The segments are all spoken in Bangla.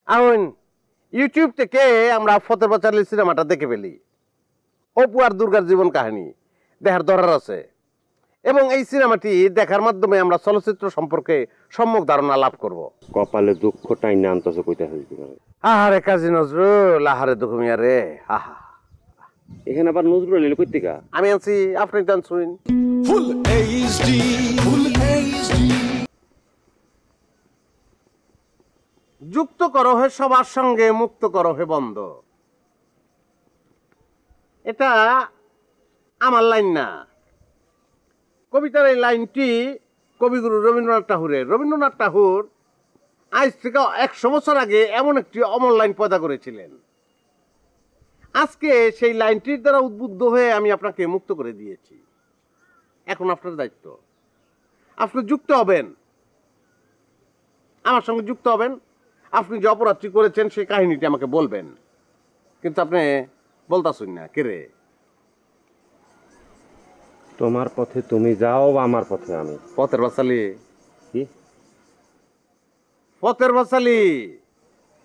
এখন ইউটিউব থেকে আমরা ফতের বাচ্চালি সিনেমাটা দেখে ফেলি। অপু আর দুর্গার জীবন কাহিনী দেখার দরকার আছে এবং এই সিনেমাটি দেখার মাধ্যমে আমরা চলচ্চিত্র সম্পর্কে সম্যক ধারণা লাভ করব। কপালে দুঃখটাই না আনতেছে কইতে হইতে পারে। আহারে কাজী নজরুল, আহারে দুঃখ মিয়া রে। আহা, এখানে আবার নজরুল এলো কই থেকে? আমি আনছি, আপনি গান শুন। Full HD, full HD. যুক্ত করো হে সবার সঙ্গে, মুক্ত করো হে বন্ধ। এটা আমার লাইন না, কবিতার এই লাইনটি কবিগুরু রবীন্দ্রনাথ ঠাকুরের। রবীন্দ্রনাথ ঠাকুর আজ থেকে 100 বছর আগে এমন একটি অমর লাইন পয়দা করেছিলেন। আজকে সেই লাইনটির দ্বারা উদ্বুদ্ধ হয়ে আমি আপনাকে মুক্ত করে দিয়েছি। এখন আপনার দায়িত্ব, আপনি যুক্ত হবেন, আমার সঙ্গে যুক্ত হবেন। আপনি যে অপরাধটি করেছেন সেই কাহিনীটি আমাকে বলবেন, কিন্তু আপনি বলতাছেন না। কে রে? তোমার পথে তুমি যাও, আমার পথে আমি। পথের বাসালি? কি পথের বাসালি?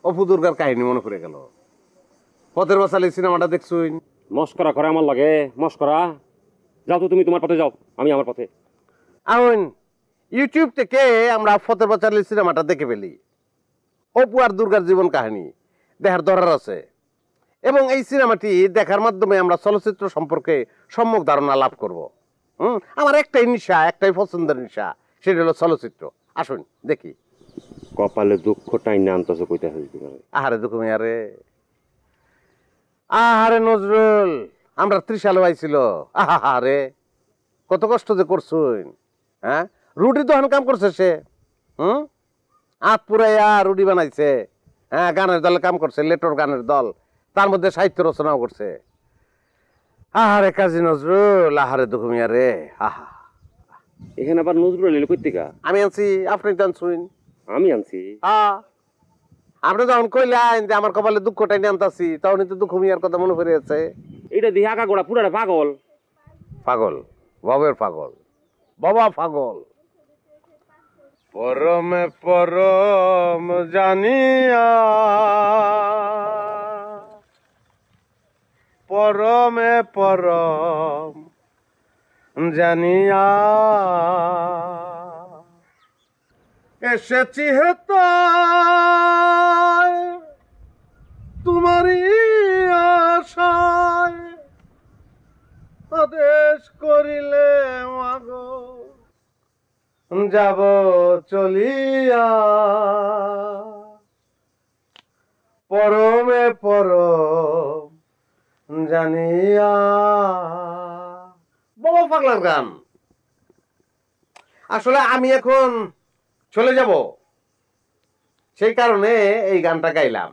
অপু দুর্গার কাহিনী মনে পড়ে গেল। পথের বাসালি সিনেমাটা দেখছুন? মস্করা করে আমার লাগে, মস্করা। যাও তো তুমি তোমার পথে যাও, আমি আমার পথে। এখন ইউটিউব থেকে আমরা ফতের বাসালি সিনেমাটা দেখে ফেলি। অপু আর দুর্গার জীবন কাহিনী দেখার দরকার আছে এবং এই সিনেমাটি দেখার মাধ্যমে আমরা চলচ্চিত্র সম্পর্কে সম্যক ধারণা লাভ করব। আমার একটাই নেশা, একটাই পছন্দের নেশা, সেটা হলো চলচ্চিত্র। আসুন দেখি। কপালে দুঃখটাই না আনতেছে কইতে হইতে পারে। আহারে দুঃখ মিয়া রে। আহারে নজরুল, আমরা 30 সালে আইছিল। আহারে কত কষ্ট যে করছুন। হ্যাঁ, রুটি দহন কাম করছে সে। হাত পুরাইয়া রুটি বানাইছে। হ্যাঁ, গানের দলে কাম করছে, লেটর গানের দল, তার মধ্যে সাহিত্য রচনাও করছে। আহারে কাজী নজরুল, আহারে দুঃখ মিয়া রে। আহা, এখানে আবার নজরুল এলো কই থেকে? আমি আনছি, আপনি গান শুন। আমি আনছি। আপনি যখন কইলেন যে আমার কপালে দুঃখটাই নিয়ে আনতাছি, তখনই তো দুঃখ মিয়ার কথা মনে পড়ে যাচ্ছে। এটা দিয়ে আঁকা গোড়া পুরাটা পাগল। পাগল, ভবের পাগল, বাবা পাগল। পরমে পরম জানিয়া, পরমে পরম জানিয়া এসেছি হেতায় তোমারই আশায়, আদেশ করিলে মাগো যাব চলিয়া, পরমে পরম জানিয়া। বাবা পাগলার গান। আসলে আমি এখন চলে যাব, সেই কারণে এই গানটা গাইলাম।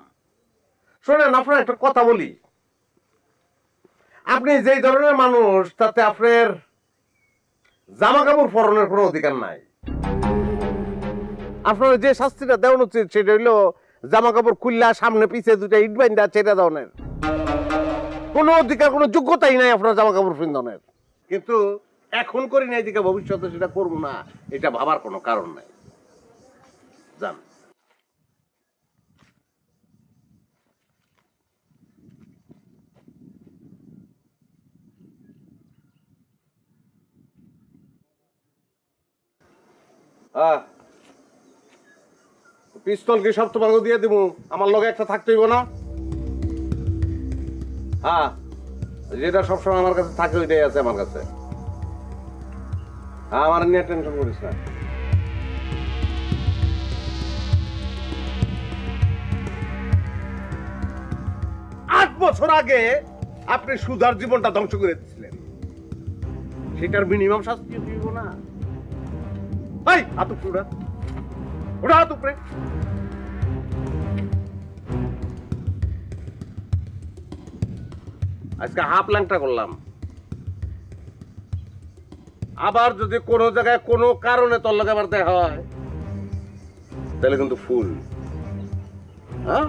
শোনেন, আপনার একটা কথা বলি। আপনি যেই ধরনের মানুষ, তাতে আপনার জামা কাপড় পরনের কোনো অধিকার নাই। আপনার যে শাস্তিটা দেওয়া উচিত সেটা হইলো জামা কাপড় খুললা সামনে পিছে দুটা ইট বাইন্দা ছেড়ে দেওয়ানের। কোনো অধিকার, কোনো যোগ্যতাই নাই আপনার জামা কাপড় পিন্ধনের। কিন্তু এখন করি না, এদিকে ভবিষ্যতে সেটা করবো না, এটা ভাবার কোনো কারণ নাই। জান, পিস্তল কি সব তোমাকে দিয়ে দিব? আমার লগে একটা থাকতে হইব না? হ্যাঁ, যেটা সবসময় আমার কাছে থাকে ওইটাই আছে আমার কাছে। হ্যাঁ, আমার নিয়ে টেনশন করিস না। 8 বছর আগে আপনি সুধার জীবনটা ধ্বংস করে দিচ্ছিলেন, সেটার মিনিমাম শাস্তি দিব না? ভাই হাত উপরে ওঠা, ওটা হাত উপরে। আজকে হাফ ল্যাংটা করলাম, আবার যদি কোনো জায়গায় কোনো কারণে তোর লাগে আমার দেখা হয়, তাহলে কিন্তু ফুল। হ্যাঁ,